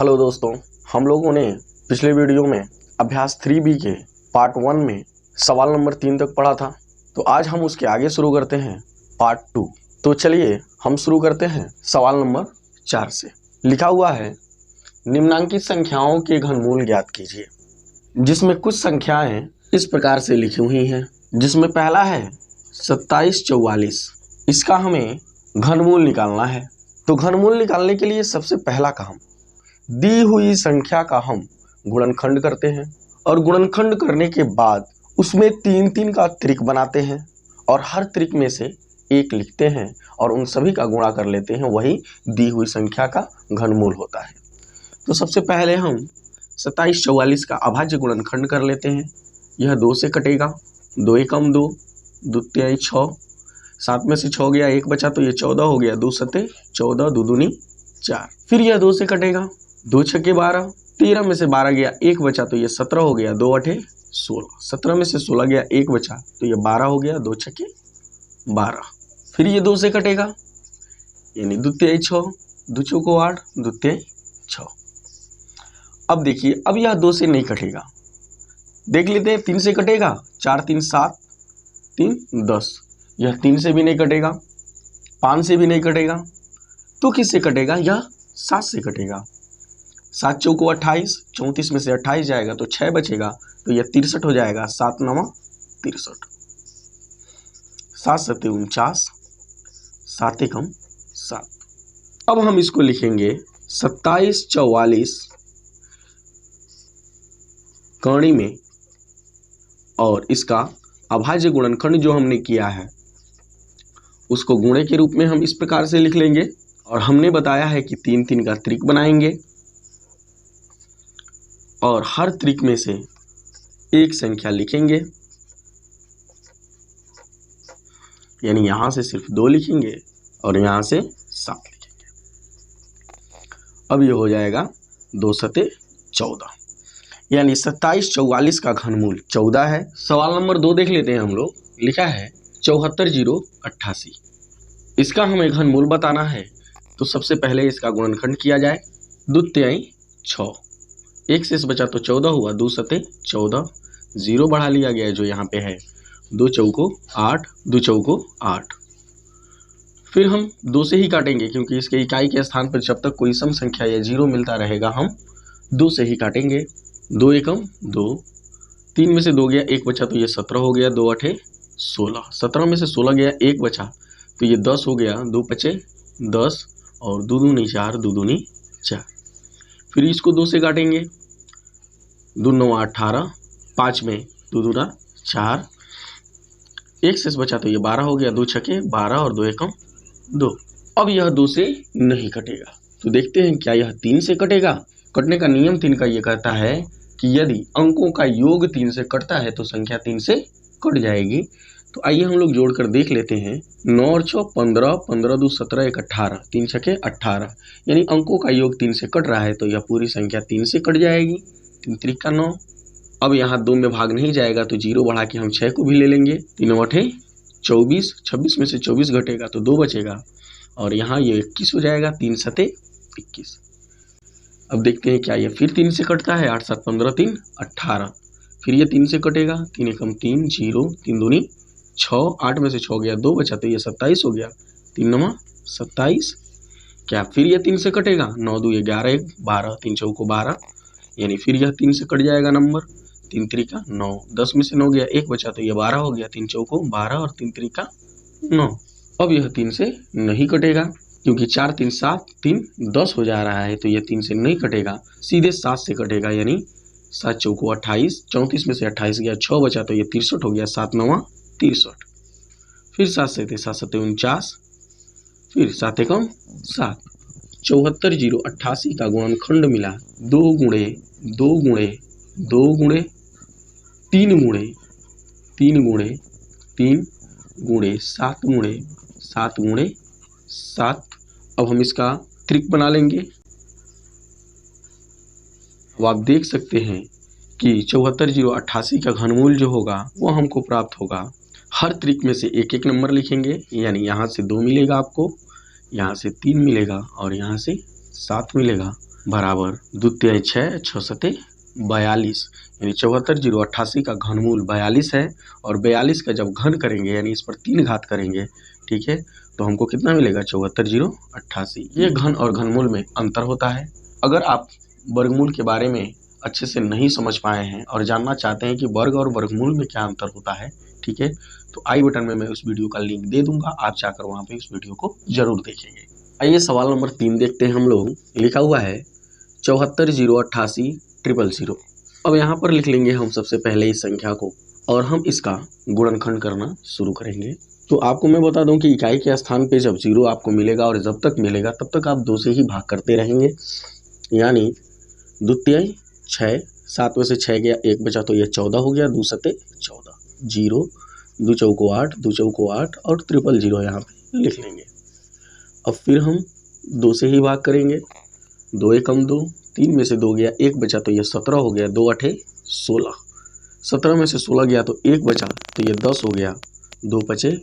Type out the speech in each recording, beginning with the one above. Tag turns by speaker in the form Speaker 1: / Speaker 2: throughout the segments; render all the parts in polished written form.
Speaker 1: Hello दोस्तों, हम लोगों ने पिछले वीडियो में अभ्यास 3B के पार्ट 1 में सवाल नंबर 3 तक पढ़ा था। तो आज हम उसके आगे शुरू करते हैं पार्ट 2। तो चलिए हम शुरू करते हैं सवाल नंबर 4 से। लिखा हुआ है, निम्नांकित संख्याओं के घनमूल ज्ञात कीजिए। जिसमें कुछ संख्याएं इस प्रकार से लिखी हुई हैं, जिसमें पहला है 2744। इसका हमें घनमूल निकालना है। तो घनमूल निकालने के लिए सबसे पहला काम, दी हुई संख्या का हम गुणनखंड करते हैं और गुणनखंड करने के बाद उसमें 3 का त्रिक बनाते हैं और हर त्रिक में से एक लिखते हैं और उन सभी का गुणा कर लेते हैं। वही दी हुई संख्या का घनमूल होता है। तो सबसे पहले हम 2744 का अभाज्य गुणनखंड कर लेते हैं। यह 2 से कटेगा, 2 एकम 2, 2 तिहाई 6, 7 में से 6 गया, 1 बचा तो ये 14 हो गया, 2 सते 14, 2 दूनी 4। फिर यह 2 से कटेगा, 2 छक्के 12, 13 में से 12 गया, 1 बचा तो ये 17 हो गया, 2 अठे 16, 17 में से 16 गया, 1 बचा तो ये 12 हो गया, 2 छक्के 12। फिर ये 2 से कटेगा, यानी 2 तिहाई 6, 2 चौको 8, 2 तिहाई 6। अब देखिए, अब यह 2 से नहीं कटेगा, देख लेते हैं। 3 से कटेगा, 4 3 7, 3 10। यह 3 से भी नहीं कटेगा, 5 से भी नहीं कटेगा, तो किससे कटेगा? यह 7 से कटेगा। 7 चौको 28, 34 में से 28 जाएगा तो 6 बचेगा, तो यह 63 हो जाएगा। 7 9 63, 7 7 49, 7 एकम 7। अब हम इसको लिखेंगे 2744 कर्ण में, और इसका अभाज्य गुणनखंड जो हमने किया है उसको गुणे के रूप में हम इस प्रकार से लिख लेंगे। और हमने बताया है कि 3 का त्रिक बनाएंगे और हर त्रिक में से एक संख्या लिखेंगे, यानी यहां से सिर्फ 2 लिखेंगे और यहां से 7 लिखेंगे। अब ये हो जाएगा 2 सते 14, यानी 2744 का घनमूल 14 है। सवाल नंबर 2 देख लेते हैं हम लोग। लिखा है 74088। इसका हमें घनमूल बताना है। तो सबसे पहले इसका गुणनखंड किया जाए। 2 तिहाई 6, 1 शेष बचा तो 14 हुआ, 2 सते 14, 0 बढ़ा लिया गया जो यहाँ पे है, 2 चौको 8, 2 चौको 8। फिर हम 2 से ही काटेंगे, क्योंकि इसके इकाई के स्थान पर जब तक कोई सम संख्या या 0 मिलता रहेगा हम 2 से ही काटेंगे। 2 एकम 2, 3 में से 2 गया, 1 बचा तो ये 17 हो गया, 2 अठे 16, 17 में से 16 गया, 1 बचा तो ये 10 हो गया, 2 पचे 10 और 2 दूनी 4, 2 दूनी 4। फिर इसको 2 से काटेंगे, 2 9 18, 5 में 2 दूना 4, 1 शेष बचा तो ये 12 हो गया, 2 छके 12 और 2 एकम 2। अब यह 2 से नहीं कटेगा, तो देखते हैं क्या यह 3 से कटेगा। कटने का नियम 3 का ये कहता है कि यदि अंकों का योग 3 से कटता है तो संख्या 3 से कट जाएगी। तो आइए हम लोग जोड़कर देख लेते हैं। 9 और 6 15, 15 2 17, 1 18, 3 छके 18, यानी अंकों का योग 3 से कट रहा है तो यह पूरी संख्या 3 से कट जाएगी। 3 त्रिक का 9। अब यहाँ 2 में भाग नहीं जाएगा तो 0 बढ़ा के हम 6 को भी ले लेंगे। 3 अठे 24, 26 में से 24 घटेगा तो 2 बचेगा और यहाँ ये 21 हो जाएगा। 3 सते 21। अब देखते हैं क्या यह फिर 3 से कटता है। 8 7 15, 3 18। फिर ये 3 से कटेगा। 3 एकम 3, 0, 3 दूनी 6, 8 में से 6 गया, 2 बचा तो ये 27 हो गया। 3 9 27। क्या फिर ये 3 से कटेगा? 9 2 11, 1 12, 3 चौको 12, यानी फिर यह 3 से कट जाएगा नंबर। 3 त्रिका 9, 10 में से 9 गया, 1 बचा तो ये 12 हो गया। 3 चौको 12 और 3 त्रिका 9। अब यह 3 से नहीं कटेगा, क्योंकि 4 3 7, 3 10 हो जा रहा है, तो यह 3 से नहीं कटेगा, सीधे 7 से कटेगा। यानी 7 चौको 28, 34 में से 28 गया, 6 बचा तो ये 63 हो गया। 7 9 63। फिर 7 से 7 7 49, फिर 7 एकम 7। 74088 का गुणनखंड मिला 2 गुणे 2 गुणे 2 गुणे 3 गुणे 3 गुणे 3 गुणे 7 गुणे 7 गुणे 7। अब हम इसका त्रिक बना लेंगे। अब आप देख सकते हैं कि 74088 का घनमूल जो होगा वो हमको प्राप्त होगा। हर त्रिक में से एक एक नंबर लिखेंगे, यानी यहाँ से 2 मिलेगा आपको, यहाँ से 3 मिलेगा और यहाँ से 7 मिलेगा। बराबर द्वितीय 6, 6 सते 42, यानी 74,088 का घनमूल 42 है। और 42 का जब घन करेंगे यानी इस पर 3 घात करेंगे, ठीक है, तो हमको कितना मिलेगा 74,088। ये घन और घनमूल में अंतर होता है। अगर आप वर्गमूल के बारे में अच्छे से नहीं समझ पाए हैं और जानना चाहते हैं कि वर्ग और वर्गमूल में क्या अंतर होता है, ठीक है, तो आई बटन में मैं उस वीडियो का लिंक दे दूंगा, आप जाकर वहाँ पे उस वीडियो को जरूर देखेंगे। आइए सवाल नंबर 3 देखते हैं हम लोग। लिखा हुआ है 74,088,000। अब यहाँ पर लिख लेंगे हम सबसे पहले इस संख्या को और हम इसका गुणनखंड करना शुरू करेंगे। तो आपको मैं बता दूं कि इकाई के स्थान पे जब 0 आपको मिलेगा और जब तक मिलेगा तब तक आप 2 से ही भाग करते रहेंगे। यानी द्वितीय 6, 7 में से 6 गया, 1 बचा तो यह 14 हो गया, 2 सते 14, 0, 2 चौको 8, 2 चौको 8 और 000 यहाँ पे लिख लेंगे। अब फिर हम 2 से ही भाग करेंगे, 2 एकम 2, 3 में से 2 गया, 1 बचा तो यह 17 हो गया, 2 8 16, 17 में से 16 गया तो 1 बचा तो यह 10 हो गया, 2 पचे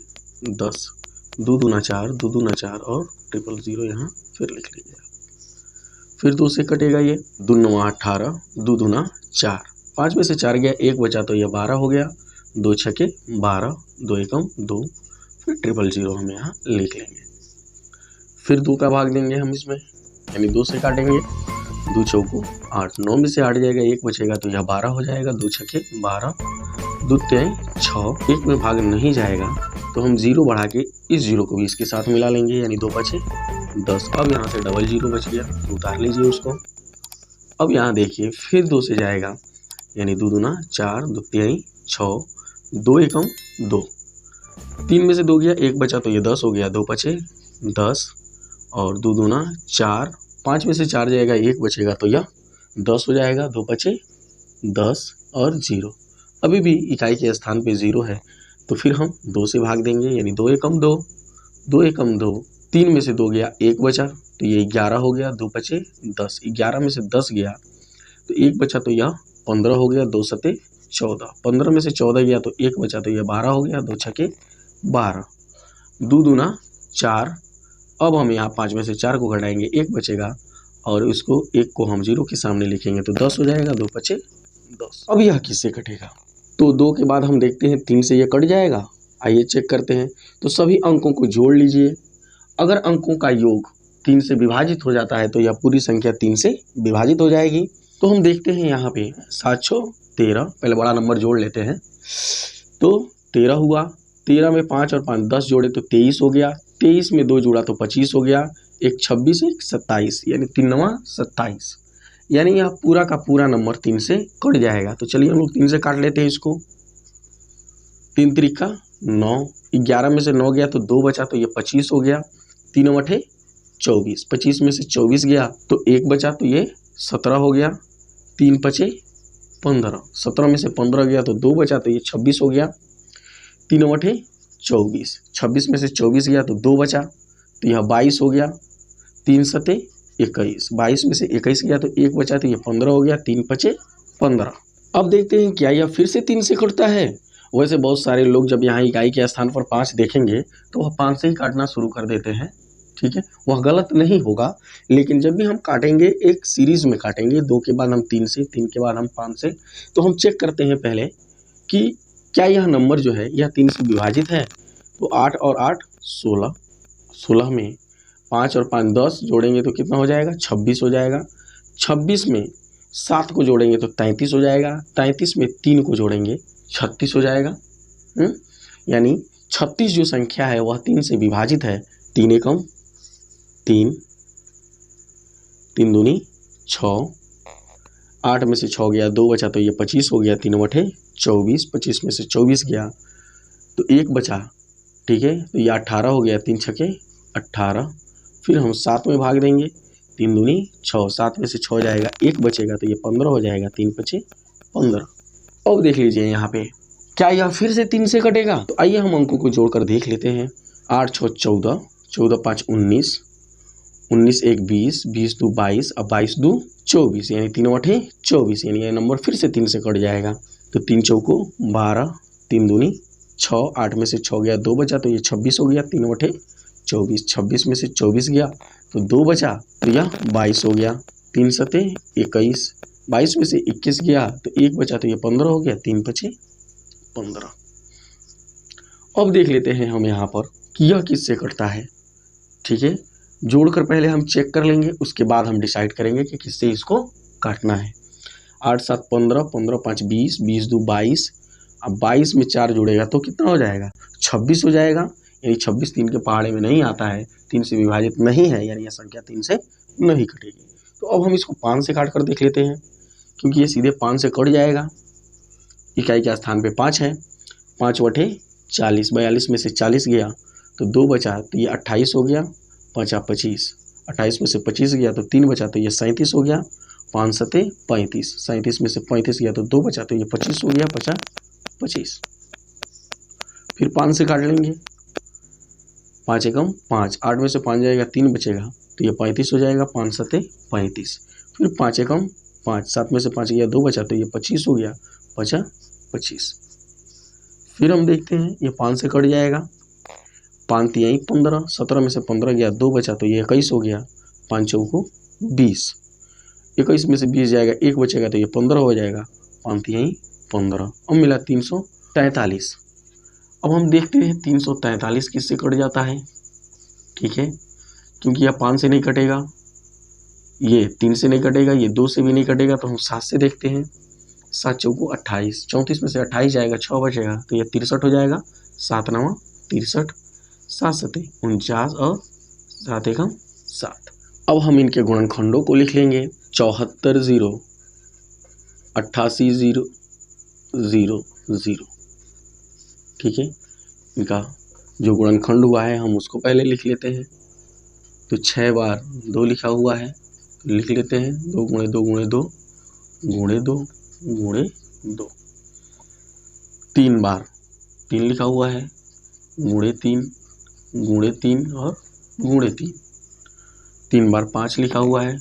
Speaker 1: 10, 2 दूना 4, 2 दूना 4 और 000 यहाँ फिर लिख लीजिए। फिर 2 से कटेगा ये, 2 9 18, 2 दूना 4, 5 में से 4 गया, 1 बचा तो यह 12 हो गया, 2 छके 12, 2 एकम 2, फिर 000 हम यहाँ लिख लेंगे। फिर 2 का भाग देंगे हम इसमें, यानी 2 से काटेंगे, 2 चौको 8, 9 में से 8 जाएगा, 1 बचेगा तो यह 12 हो जाएगा, 2 छके 12, द्वितीय 6, 1 में भाग नहीं जाएगा तो हम 0 बढ़ा के इस 0 को भी इसके साथ मिला लेंगे, यानी 2 पचे 10। अब यहाँ से 00 बच गया, उतार लीजिए उसको। अब यहाँ देखिए फिर 2 से जाएगा, यानी 2 दूना 4, द्वितीय 6, 2 एकम 2, 3 में से 2 गया, 1 बचा तो ये 10 हो गया, 2 पचे 10 और 2 दूना 4, 5 में से 4 जाएगा, 1 बचेगा तो यह 10 हो जाएगा, 2 पचे 10 और 0। अभी भी इकाई के स्थान पे 0 है तो फिर हम 2 से भाग देंगे, यानी 2 एकम 2, 2 एकम 2, 3 में से 2 गया, 1 बचा तो ये 11 हो गया, 2 पचे 10, 11 में से 10 गया तो 1 बचा तो यह 15 हो गया, 2 सते 14, 15 में से 14 गया तो 1 बचा तो यह 12 हो गया, 2 छके 12, 2 दूना 4। अब हम यहाँ 5 में से 4 को घटाएंगे, 1 बचेगा और इसको 1 को हम 0 के सामने लिखेंगे तो 10 हो जाएगा, 2 पचे 10। अब यह किससे कटेगा? तो 2 के बाद हम देखते हैं 3 से यह कट जाएगा। आइए चेक करते हैं। तो सभी अंकों को जोड़ लीजिए। अगर अंकों का योग 3 से विभाजित हो जाता है तो यह पूरी संख्या 3 से विभाजित हो जाएगी। तो हम देखते हैं यहाँ पे 713, पहले बड़ा नंबर जोड़ लेते हैं तो 13 हुआ, 13 में 5 और 5 10 जोड़े तो 23 हो गया, 23 में 2 जोड़ा तो 25 हो गया, एक 26 एक 27, यानी 3 9 27, यानी यह पूरा का पूरा नंबर 3 से कट जाएगा। तो चलिए हम लोग 3 से काट लेते हैं इसको। 3 त्रिका 9, 11 में से 9 गया तो 2 बचा तो ये 25 हो गया, 3 8 24, 25 में से 24 गया तो 1 बचा तो ये 17 हो गया, 3 पचे 15, 17 में से 15 गया तो 2 बचा तो ये 26 हो गया, 3 8 24, 26 में से 24 गया तो 2 बचा तो यह 22 हो गया, 3 सते 21, 22 में से 21 गया तो 1 बचा तो ये 15 हो गया, 3 पचे 15। अब देखते हैं क्या यह फिर से 3 से कटता है। वैसे बहुत सारे लोग जब यहाँ इकाई के स्थान पर 5 देखेंगे तो वह 5 से ही काटना शुरू कर देते हैं, ठीक है, वह गलत नहीं होगा। लेकिन जब भी हम काटेंगे एक सीरीज में काटेंगे, 2 के बाद हम 3 से, 3 के बाद हम 5 से, तो हम चेक करते हैं पहले कि क्या यह नंबर जो है यह 3 से विभाजित है। तो 8 और 8 16, 16 में 5 और 5 10 जोड़ेंगे तो कितना हो जाएगा 26 हो जाएगा, 26 में 7 को जोड़ेंगे तो 33 हो जाएगा, 33 में 3 को जोड़ेंगे 36 हो जाएगा। यानी 36 जो संख्या है वह 3 से विभाजित है। 3 एकम 3, 3 दूनी 6, 8 में से 6 गया, 2 बचा तो ये 25 हो गया, 3 8 24, 25 में से 24 गया तो 1 बचा, ठीक है, तो ये 18 हो गया, 3 छके 18। फिर हम 7 में भाग देंगे, 3 दूनी 6, 7 में से 6 जाएगा, 1 बचेगा तो ये 15 हो जाएगा, 3 पचे 15। अब देख लीजिए यहाँ पे क्या यह फिर से 3 से कटेगा। तो आइए हम अंकों को जोड़कर देख लेते हैं। 8 6 14, 14 5 19, 19 1 20, 20 2 22, अब 22 2 24, यानी 3 8 24, यानी यह नंबर फिर से 3 से कट जाएगा। तो 3 चौको 12, 3 दूनी 6, 8 में से 6 गया, 2 बचा तो ये 26 हो गया, 3 8 24, 26 में से 24 गया तो 2 बचा तो यह 22 हो गया, 3 सते 21, 22 में से 21 गया तो 1 बचा तो ये 15 हो गया, 3 पचे 15। अब देख लेते हैं हम यहाँ पर कि यह किससे कटता है। ठीक है, जोड़कर पहले हम चेक कर लेंगे, उसके बाद हम डिसाइड करेंगे कि किससे इसको काटना है। 8 7 15, 15 5 20, 20 2 22। अब 22 में 4 जुड़ेगा तो कितना हो जाएगा, 26 हो जाएगा। यानी 26 3 के पहाड़े में नहीं आता है, 3 से विभाजित नहीं है, यानी यह संख्या 3 से नहीं कटेगी। तो अब हम इसको 5 से काट कर देख लेते हैं, क्योंकि ये सीधे 5 से कट जाएगा। इकाई के स्थान पे 5 है, 5 बटे 40, 42 में से 40 गया तो 2 बचा तो ये 28 हो गया, 5 25, 28 में से 25 गया तो 3 बचा तो ये 37 हो गया, 5 सते 35, 37 में से 35 गया तो 2 बचा तो ये 25 हो गया, 50 25। फिर 5 से काट लेंगे, 5 एकम 5, 8 में से 5 जाएगा 3 बचेगा तो ये 35 हो जाएगा, 5 सते 35। फिर 5 एकम 5, 7 में से 5 गया 2 बचा तो ये 25 हो गया, 50 25। फिर हम देखते हैं ये 5 से कट जाएगा, 5 तिहाई 15, 17 में से 15 गया 2 बचा तो ये 21 हो गया, 5 चौको 20, 21 में से 20 जाएगा 1 बचेगा तो ये 15 हो जाएगा, 5 तिहाई 15। अब मिला 343। अब हम देखते हैं 343 किससे कट जाता है। ठीक है, क्योंकि यह 5 से नहीं कटेगा, ये 3 से नहीं कटेगा, ये 2 से भी नहीं कटेगा, तो हम 7 से देखते हैं। 7 चौको 28, 34 में से 28 जाएगा 6 बचेगा तो ये 63 हो जाएगा, 7 9 63, 7 सते 49 और 7 एकम 7। अब हम इनके गुणनखंडों को लिख लेंगे। 74 0, 88 0 0 0। ठीक है, इनका जो गुणनखंड हुआ है हम उसको पहले लिख लेते हैं। तो 6 बार 2 लिखा हुआ है, लिख लेते हैं। 2 गुणे 2 गुणे 2 गुणे 2 गुणे 2। 3 बार 3 लिखा हुआ है, गुणे 3 गुणे 3 और गुणे 3। 3 बार 5 लिखा हुआ है,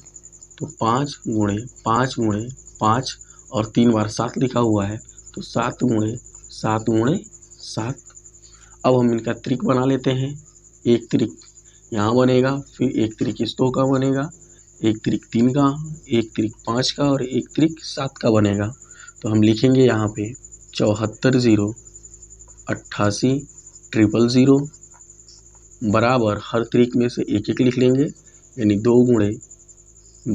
Speaker 1: तो 5 गुणे 5 गुणे 5 और 3 बार 7 लिखा हुआ है, तो 7 गुणे 7 गुणे 7। अब हम इनका त्रिक बना लेते हैं। एक त्रिक यहाँ बनेगा, फिर एक त्रिक इस 2 का बनेगा, एक त्रिक 3 का, एक त्रिक 5 का और एक त्रिक 7 का बनेगा। तो हम लिखेंगे यहाँ पे 74 0, 88 000 बराबर हर त्रिक में से एक एक लिख लेंगे, यानी 2 गुणे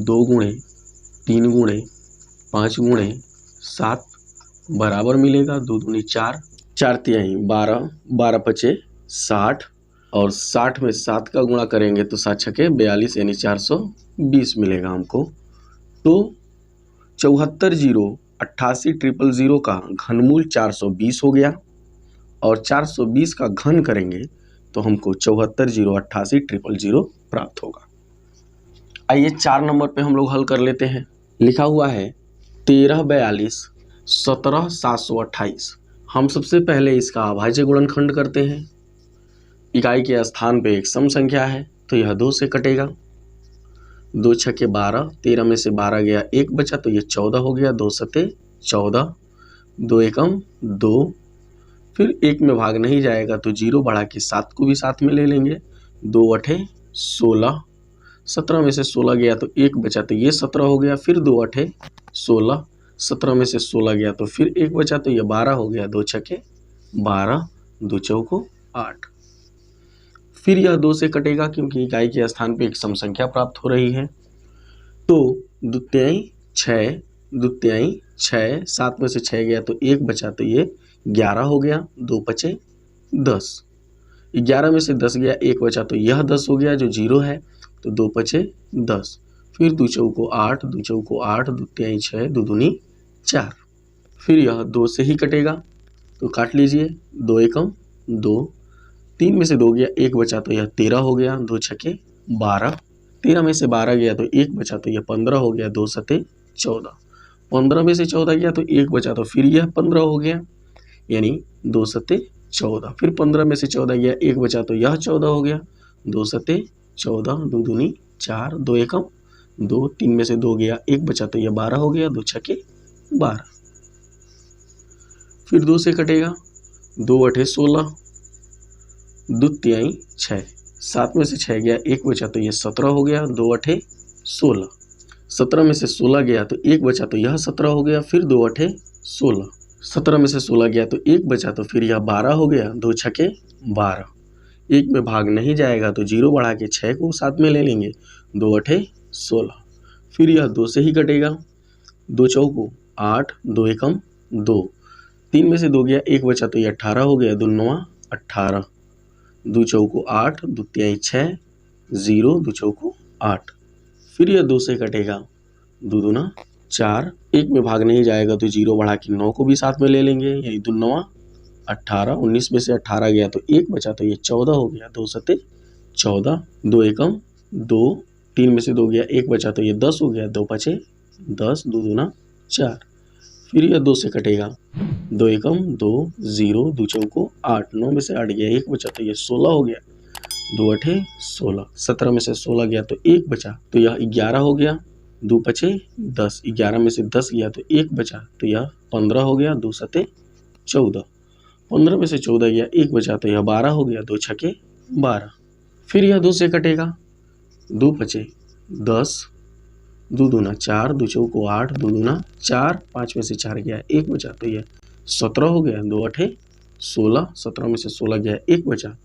Speaker 1: 2 गुणे 3 गुणे 5 गुणे 7 बराबर मिलेगा 2 दूनी 4, 4 तिहाई 12, 12 पचे 60 और 60 में 7 का गुणा करेंगे तो 7 छके 42, यानी 420 मिलेगा हमको। तो 74 0, 88 000 का घनमूल 420 हो गया और 420 का घन करेंगे तो हमको 74 0, 88 000 प्राप्त होगा। आइए 4 नंबर पे हम लोग हल कर लेते हैं। लिखा हुआ है 13 42 17 728। हम सबसे पहले इसका अभाज्य गुणनखंड करते हैं। इकाई के स्थान पे एक सम संख्या है तो यह 2 से कटेगा। 2 छके 12, 13 में से 12 गया 1 बचा तो ये 14 हो गया, 2 सते 14, 2 एकम 2। फिर 1 में भाग नहीं जाएगा तो 0 बढ़ा के 7 को भी साथ में ले लेंगे। 2 अठे 16, 17 में से 16 गया तो 1 बचा तो ये 17 हो गया। फिर 2 अठे 16, 17 में से 16 गया तो फिर 1 बचा तो ये 12 हो गया। 2 छके 12, 2 चौको 8। फिर यह 2 से कटेगा क्योंकि इकाई के स्थान पे एक सम संख्या प्राप्त हो रही है। तो द्वितीयाई 6, द्वितीयाई 6, 7 में से 6 गया तो 1 बचा तो ये 11 हो गया। 2 पचे 10, 11 में से 10 गया 1 बचा तो यह 10 हो गया जो 0 है। तो 2 पचे 10, फिर 2 चौको 8, 2 चौको 8, द्वितीयाई 6, 2 दूनी 4। फिर यह 2 से ही कटेगा तो काट लीजिए। 2 एकम 2, 3 में से 2 गया 1 बचा तो यह 13 हो गया। 2 छके 12, 13 में से 12 गया तो 1 बचा तो यह 15 हो गया। 2 सते 14, 15 में से 14 गया तो 1 बचा तो फिर यह 15 हो गया, यानी 2 सते 14। फिर 15 में से 14 गया 1 बचा तो यह 14 हो गया। 2 सते 14, 2 दूनी 4, 2 एकम 2, 3 में से 2 गया 1 बचा तो यह 12 हो गया। 2 छके 12। फिर 2 से कटेगा। 2 अठे 16, द्वितीयाई 6, 7 में से 6 गया 1 बचा तो ये 17 हो गया। 2 अठे 16, 17 में से 16 गया तो 1 बचा तो यह 17 हो गया, फिर 2 अठे 16। 17 में से 16 गया तो 1 बचा तो फिर यह 12 हो गया, 2 छके 12। 1 में भाग नहीं जाएगा तो 0 बढ़ा के 6 को साथ में ले लेंगे, 2 अठे 16। फिर यह 2 से ही कटेगा, 2 चौको 8, 2 एकम 2। 3 में से 2 गया, 1 बचा तो ये 18 हो गया, 2 नवा 18। 2 चौको 8, 2 तिहाई 6, 0, 2 चौको 8। फिर यह 2 से कटेगा, 2 दूना 4। 1 में भाग नहीं जाएगा तो 0 बढ़ा के 9 को भी साथ में ले लेंगे, यही 2 नवा 18। 19 में से 18 गया तो 1 बचा तो ये 14 हो गया, 2 सते 14। 2 एकम 2। 3 में से 2 गया, 1 बचा तो ये 10 हो गया, 2 पचे 10, 2 दूना 4। फिर यह 2 से कटेगा, 2 एकम 2, 0, 2 चौको 8। 9 में से 8 गया, 1 बचा तो ये 16 हो गया, 2 अठे 16। 17 में से 16 गया तो 1 बचा तो यह 11 हो गया, 2 पचे 10। 11 में से 10 गया तो 1 बचा तो यह 15 हो गया, 2 सते 14। 15 में से 14 गया, 1 बचा तो यह 12 हो गया, 2 छके 12। फिर यह 2 से कटेगा, 2 पचे 10, 2 दूना 4, 2 चौको 8, 2 दूना 4। 5 में से 4 गया, 1 बचा तो यह 17 हो गया, 2 अठे 16। 17 में से 16 गया, 1 बचा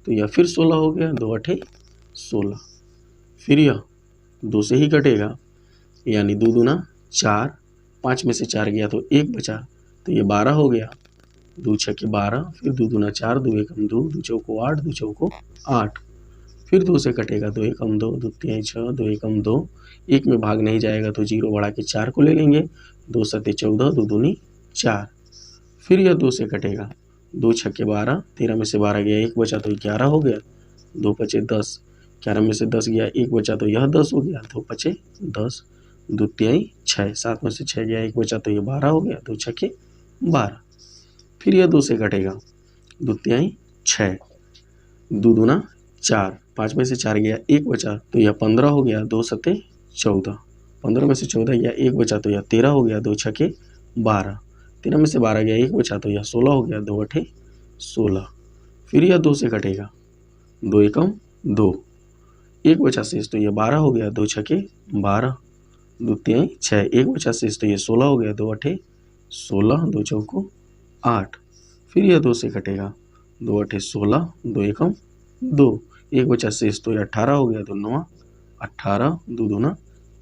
Speaker 1: तो यह फिर 16 हो गया, 2 अठे 16। फिर यह 2 से ही कटेगा, यानी 2 दूना 4। 5 में से 4 गया तो 1 बचा तो ये 12 हो गया, 2 छके 12। फिर 2 दूना 4, 2 एकम 2, 2 चौको 8, 2 चौको 8। फिर 2 से कटेगा, 2 एकम 2, 2 तिहाई 6, 2 एकम 2। 1 में भाग नहीं जाएगा तो 0 बढ़ा के 4 को ले लेंगे, 2 सते 14, 2 दूनी 4। फिर यह 2 से कटेगा, 2 छके 12। 13 में से 12 गया, 1 बचा तो 11 हो गया, 2 पचे 10। 11 में से 10 गया, 1 बचा तो यह 10 हो गया, 2 पचे 10, 2 तिहाई 6। 7 में से 6 गया, 1 बचा तो ये 12 हो गया, 2 छके 12। फिर यह 2 से कटेगा, 2 तिहाई 6, 2 दूना 4। 5 में से 4 गया, 1 बचा तो यह 15 हो गया, 2 सते 14। 15 में से 14 गया, 1 बचा तो यह 13 हो गया, 2 छके 12। 13 में से 12 गया, 1 बचा तो यह 16 हो गया, 2 अठे 16। फिर यह 2 से कटेगा, 2 एकम 2, 1 बचा शेष तो यह 12 हो गया, 2 छके 12, 2 तिहाई 6। 1 बचा शेष तो यह 16 हो गया, 2 अठे 16, 2 चौको 8। फिर यह 2 से कटेगा, 2 अठे 16, 2 एकम 2। 1 बचा शेष तो यह 18 हो गया, 2 नवा 18, 2 दूना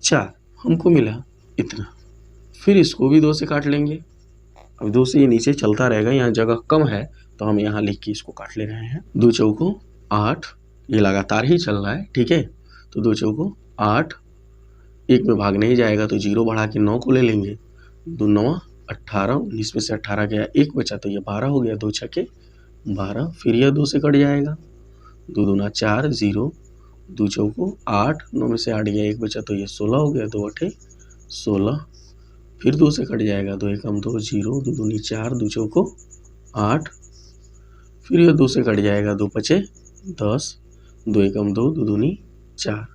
Speaker 1: 4। हमको मिला इतना। फिर इसको भी 2 से काट लेंगे। अब 2 से ये नीचे चलता रहेगा, यहाँ जगह कम है तो हम यहाँ लिख के इसको काट ले रहे हैं। 2 चौको 8, ये लगातार ही चल रहा है, ठीक है। तो 2 चौको 8, 1 में भाग नहीं जाएगा तो 0 बढ़ा के 9 को ले लेंगे, 2 नवा 18। 19 में से 18 गया, 1 बचा तो ये 12 हो गया, 2 छके 12। फिर यह 2 से कट जाएगा, 2 दूना 4, 0, 2 चौको 8। 9 में से 8 गया, 1 बचा तो ये 16 हो गया, 2 अठे 16। फिर 2 से कट जाएगा, 2 एकम 2, 0, 2 दूनी 4, 2 चौको 8। फिर यह 2 से कट जाएगा, 2 पचे 10, 2 एकम 2, 2 दूनी 4।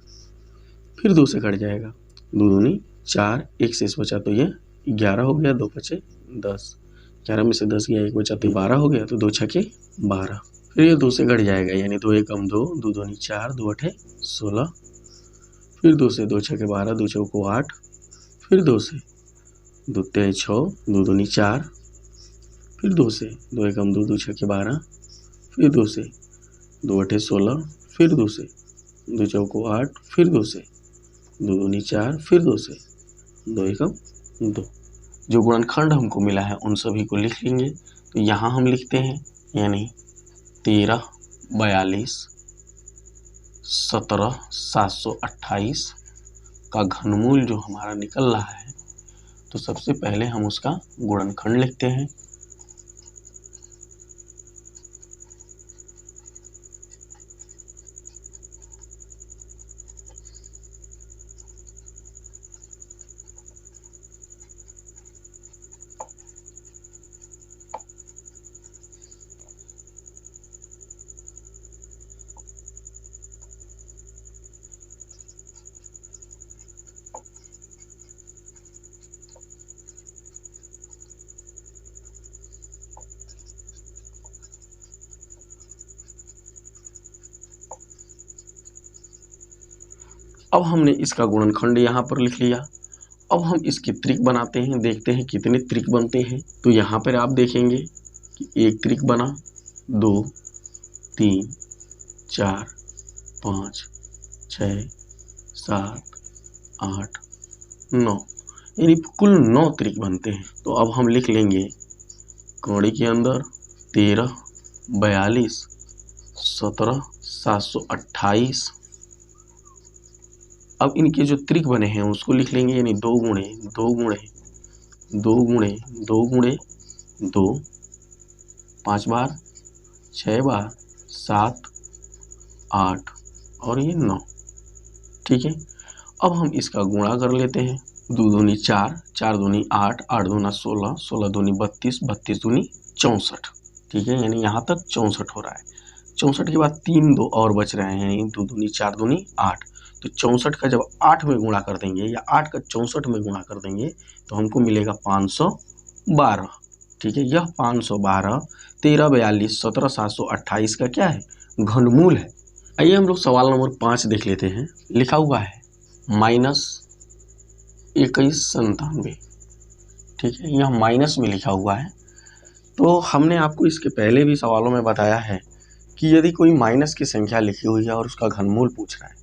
Speaker 1: फिर 2 से कट जाएगा, 2 दूनी 4, 1 शेष बचा तो ये 11 हो गया, 2 पचे 10। 11 में से 10 गया, 1 बचा तो 12 हो गया, तो 2 छके 12। फिर ये 2 से घट जाएगा, यानी 2 एकम 2, 2 दूनी 4, 2 अठे 16। फिर 2 से 2 छके 12, 2 चौको 8। फिर 2 से 2 तिहाई 6, 2 दूनी 4। फिर 2 से 2 एकम 2, 2 छके 12। फिर 2 से 2 अठे 16। फिर 2 से 2 चौको 8। फिर 2 से 2 दूनी 4। फिर 2 से 2 एकम 2। जो गुणनखंड हमको मिला है उन सभी को लिख लेंगे। तो यहाँ हम लिखते हैं, यानी 13, 42, 17, 728 का घनमूल जो हमारा निकल रहा है, तो सबसे पहले हम उसका गुणनखंड लिखते हैं। अब हमने इसका गुणनखंड यहाँ पर लिख लिया। अब हम इसके त्रिक बनाते हैं, देखते हैं कितने त्रिक बनते हैं। तो यहाँ पर आप देखेंगे कि एक त्रिक बना, 2 3 4 5 6 7 8 9, यानी कुल 9 त्रिक बनते हैं। तो अब हम लिख लेंगे कौड़ी के अंदर 13 42 17 728। अब इनके जो त्रिक बने हैं उसको लिख लेंगे, यानी 2 गुणे 2 गुणे 2 गुणे 2 गुणे 2, 5 बार 6 बार 7 8 और ये 9। ठीक है, अब हम इसका गुणा कर लेते हैं। 2 दूनी 4, 4 दूनी 8, 8 दूना 16, 16 दूनी 32, 32 दूनी 64। ठीक है, यानी यहाँ तक 64 हो रहा है। 64 के बाद 3 2 और बच रहे हैं, यानी 2 दूनी 4 दूनी 8। तो 64 का जब 8 में गुणा कर देंगे या 8 का 64 में गुणा कर देंगे तो हमको मिलेगा 512। ठीक है, यह 512 13 42 17 728 का क्या है, घनमूल है। आइए हम लोग सवाल नंबर 5 देख लेते हैं। लिखा हुआ है -2197। ठीक है, यह माइनस में लिखा हुआ है। तो हमने आपको इसके पहले भी सवालों में बताया है कि यदि कोई माइनस की संख्या लिखी हुई है और उसका घनमूल पूछ रहा है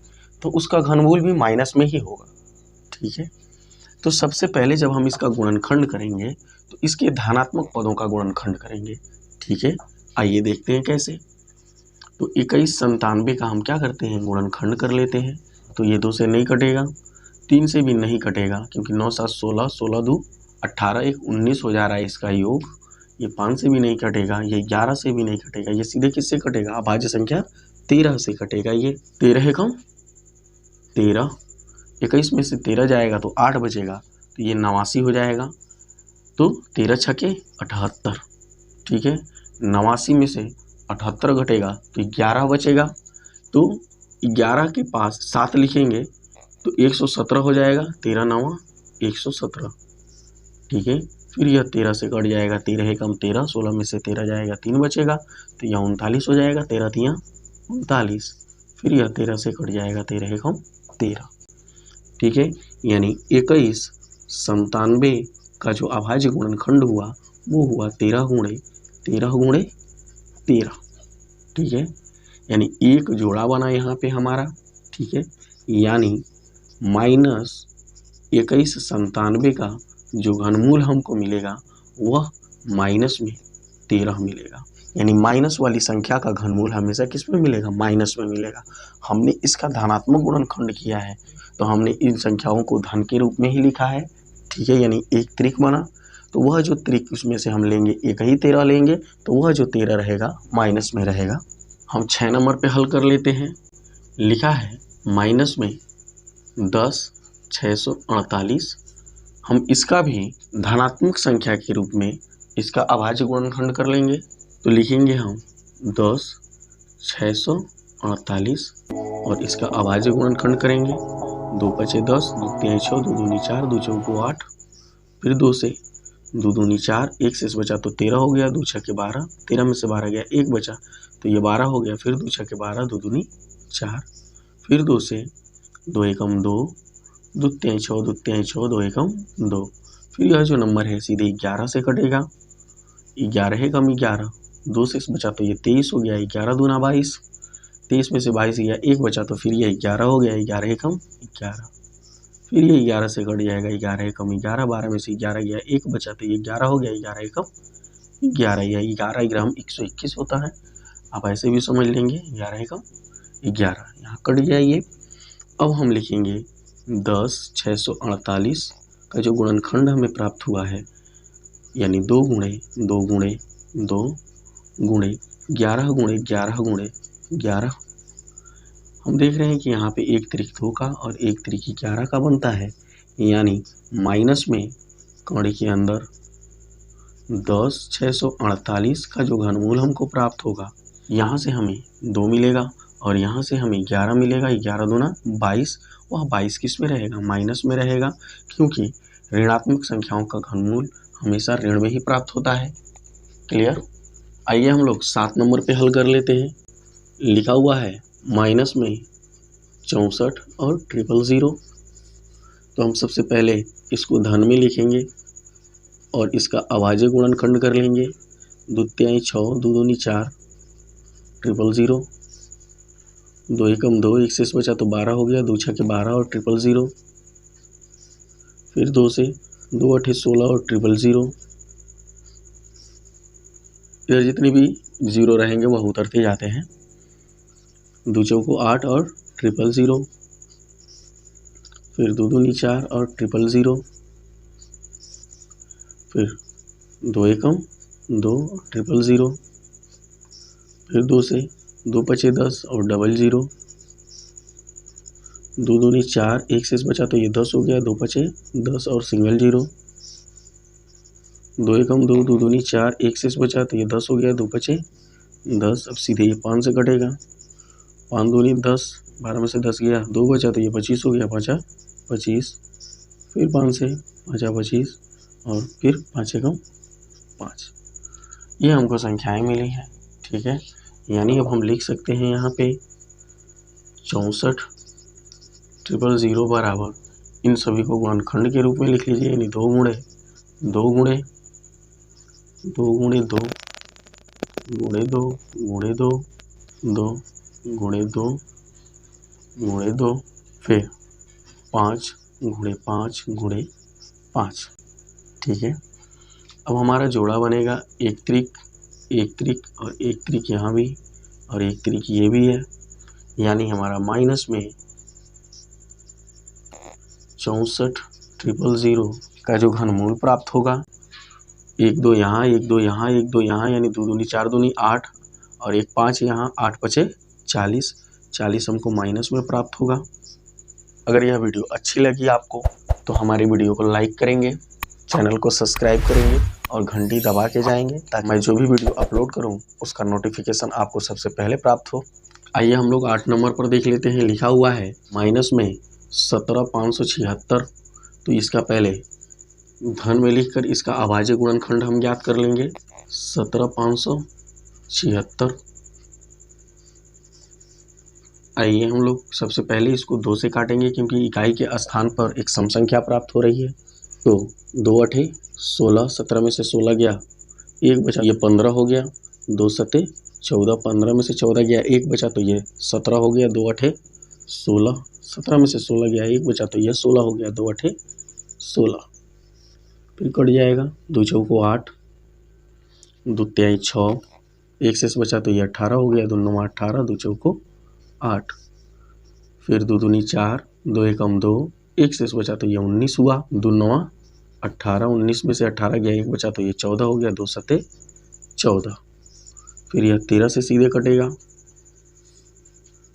Speaker 1: तो उसका घनमूल भी माइनस में ही होगा। ठीक है, तो सबसे पहले जब हम इसका गुणनखंड करेंगे तो इसके धनात्मक पदों का गुणनखंड करेंगे। ठीक है, आइए देखते हैं कैसे। तो 2197 का हम क्या करते हैं, गुणनखंड कर लेते हैं। तो ये 2 से नहीं कटेगा, 3 से भी नहीं कटेगा, क्योंकि 9 7 16, 16 2 18, 1 19 हो जा रहा है इसका योग। ये 5 से भी नहीं कटेगा, ये 11 से भी नहीं कटेगा, ये सीधे किससे कटेगा, अभाज्य संख्या 13 से कटेगा। ये 13 है कम 13, 21 में से 13 जाएगा तो 8 बचेगा, तो ये 89 हो जाएगा। तो 13 छके 78। ठीक है, 89 में से 78 घटेगा तो 11 बचेगा। तो 11 के पास 7 लिखेंगे तो 117 हो जाएगा, 13 9 117। ठीक है, फिर यह 13 से कट जाएगा, 13 है कम 13, 16 में से 13 जाएगा 3 बचेगा, तो यह 39 हो जाएगा, 13 3 39। फिर यह 13 से कट जाएगा, 13 है कम 13। ठीक है, यानी 2197 का जो अभाज्य गुणनखंड हुआ वो हुआ 13 गुणे 13 गुणे 13। ठीक है, यानी एक जोड़ा बना यहाँ पे हमारा। ठीक है, यानी -2197 का जो घनमूल हमको मिलेगा वह माइनस में 13 मिलेगा। यानी माइनस वाली संख्या का घनमूल हमेशा किस में मिलेगा, माइनस में मिलेगा। हमने इसका धनात्मक गुणनखंड किया है तो हमने इन संख्याओं को धन के रूप में ही लिखा है। ठीक है, यानी एक त्रिक बना तो वह जो त्रिक उसमें से हम लेंगे, एक ही 13 लेंगे तो वह जो 13 रहेगा माइनस में रहेगा। हम 6 नंबर पे हल कर लेते हैं। लिखा है माइनस में 10 648। हम इसका भी धनात्मक संख्या के रूप में इसका अभाज्य गुणनखंड कर लेंगे। तो लिखेंगे हम 10 648 और इसका अभाज्य गुणनखंड करेंगे। 2 5 10, 2 3 6, 2 दूनी 4, 2 4 8। फिर 2 से 2 दूनी 4, 1 से बचा तो 13 हो गया, 2 6 12, 13 में से 12 गया, 1 बचा तो ये 12 हो गया। फिर 2 6 12, 2 दूनी 4। फिर 2 से 2 एकम 2, 2 3 6, 2 3 6, 2 एकम 2। फिर यह जो नंबर है सीधे 11 से कटेगा, 11 है कम 11, 2 से बचा तो ये 23 हो गया, 11 दूना 22, 23 में से 22 गया, 1 बचा तो फिर ये 11 हो गया, 11 है कम 11। फिर ये 11 से कट जाएगा, 11 है कम 11, 12 में से 11 गया, 1 बचा तो ये 11 हो गया, 11 है कम 11, या 11 ग्राम 121 होता है। आप ऐसे भी समझ लेंगे, 11 है कम 11, यहाँ कट गया ये। अब हम लिखेंगे 10 648 का जो गुणनखंड हमें प्राप्त हुआ है, यानी 2 गुणे 2 गुणे 2 गुणे 11 गुणे 11 गुणे 11। हम देख रहे हैं कि यहाँ पे एक त्रिक 2 का और एक त्रिक 11 का बनता है, यानी माइनस में कौड़ी के अंदर 10 648 का जो घनमूल हमको प्राप्त होगा, यहाँ से हमें 2 मिलेगा और यहाँ से हमें 11 मिलेगा। 11 दूना 22, वह 22 किस में रहेगा, माइनस में रहेगा, क्योंकि ऋणात्मक संख्याओं का घनमूल हमेशा ऋण में ही प्राप्त होता है। क्लियर। आइए हम लोग 7 नंबर पे हल कर लेते हैं। लिखा हुआ है माइनस में 64 और 000। तो हम सबसे पहले इसको धन में लिखेंगे और इसका अभाज्य गुणनखंड कर लेंगे। 2 तिहाई 6, 2 दूनी 4, 000। 2 एकम 2, 1 से बचा तो 12 हो गया, 2 छक्के 12 और 000। फिर 2 से 2 अठे 16 और 000। इधर जितने भी जीरो रहेंगे वह उतरते जाते हैं। 2 चौको 8 और 000। फिर 2 दूनी 4 और 000। फिर 2 एकम 2 और 000। फिर 2 से 2 पचे 10 और 00। 2 दूनी 4, 1 से बचा तो ये 10 हो गया, 2 पचे 10 और सिंगल 0। 2 एकम 2, 2 दूनी 4, 1 से बचा तो ये 10 हो गया, 2 पचे 10। अब सीधे ये 5 से कटेगा। 5 दूनी 10, 12 में से 10 गया, 2 बचा तो ये 25 हो गया, 5 25। फिर 5 से 5 25 और फिर 5 एकम 5। ये हमको संख्याएं मिली हैं। ठीक है, यानी अब हम लिख सकते हैं यहाँ पे 64 000 बराबर, इन सभी को गुणनखंड के रूप में लिख लीजिए, यानी 2 गुणे 2 गुणे 2 गुणे 2 गुणे 2 गुणे 2 2 गुणे 2 गुणे 2, फिर 5 गुणे 5 गुणे 5। ठीक है, अब हमारा जोड़ा बनेगा 1 त्रिक 1 त्रिक और 1 त्रिक यहाँ भी और 1 त्रिक ये भी है, यानी हमारा माइनस में 64 000 का जो घनमूल प्राप्त होगा, 1 2 यहाँ 1 2 यहाँ 1 2 यहाँ, यानी 2 दूनी 4 दूनी 8 और 1 5 यहाँ, 8 पचे 40 40 हमको माइनस में प्राप्त होगा। अगर यह वीडियो अच्छी लगी आपको तो हमारी वीडियो को लाइक करेंगे, चैनल को सब्सक्राइब करेंगे और घंटी दबा के जाएंगे, ताकि मैं जो भी वीडियो अपलोड करूं उसका नोटिफिकेशन आपको सबसे पहले प्राप्त हो। आइए हम लोग 8 नंबर पर देख लेते हैं। लिखा हुआ है माइनस में 17,576। तो इसका पहले धन में लिखकर इसका अभाज्य गुणनखंड हम ज्ञात कर लेंगे। 17,576। आइए हम लोग सबसे पहले इसको 2 से काटेंगे, क्योंकि इकाई के स्थान पर एक सम संख्या प्राप्त हो रही है। तो 2 अठे 16, 17 में से 16 गया, 1 बचा, ये 15 हो गया। 2 सते 14, 15 में से 14 गया, 1 बचा तो ये 17 हो गया। 2 अठे 16, 17 में से 16 गया, 1 बचा तो ये 16 हो गया। 2 अठे 16, फिर कट जाएगा। 2 चौको 8, 2 तिहाई 6, 1 से बचा तो ये 18 हो गया। 2 9 18, 2 चौको 8। फिर 2 दूनी 4, 2 एकम 2, 1 से बचा तो ये 19 हुआ। 2 9 18, 19 में से 18 गया, 1 बचा तो ये 14 हो गया। 2 सते 14, फिर यह 13 से सीधे कटेगा,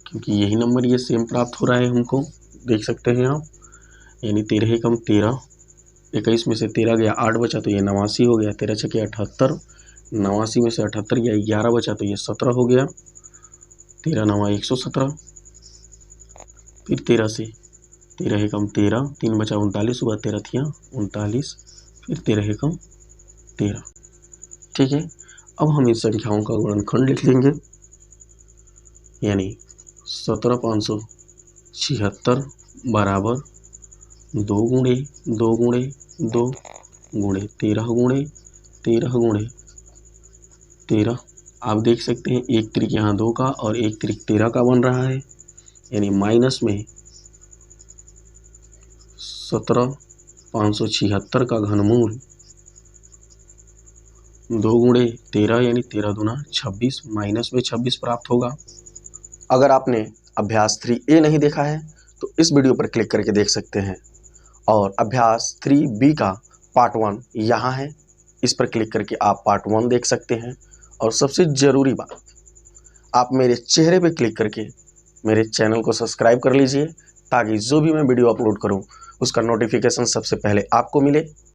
Speaker 1: क्योंकि यही नंबर ये सेम प्राप्त हो रहा है हमको, देख सकते हैं आप। यानी 13 एकम 13, 21 में से 13 गया, 8 बचा तो ये 89 हो गया। 13 छके 78, 89 में से 78 गया, 11 बचा तो ये 17 हो गया। 13 9 117। फिर 13 से 13 एकम 13, 3 बचा 39 हुआ। 13 थिया 39, फिर 13 एकम 13। ठीक है, अब हम इन संख्याओं का गुणनखंड लिख लेंगे, यानी 17,576 बराबर 2 गुणे 2 गुणे 2 गुणे 13 गुणे 13 गुणे 13। आप देख सकते हैं 1 त्रिक यहाँ 2 का और 1 त्रिक 13 का बन रहा है, यानी माइनस में 17,576 का घनमूल 2 गुणे 13 यानी 13 दूना 26, माइनस में 26 प्राप्त होगा। अगर आपने अभ्यास 3A नहीं देखा है तो इस वीडियो पर क्लिक करके देख सकते हैं, और अभ्यास 3B का पार्ट 1 यहाँ है, इस पर क्लिक करके आप पार्ट 1 देख सकते हैं। और सबसे ज़रूरी बात, आप मेरे चेहरे पर क्लिक करके मेरे चैनल को सब्सक्राइब कर लीजिए, ताकि जो भी मैं वीडियो अपलोड करूं उसका नोटिफिकेशन सबसे पहले आपको मिले।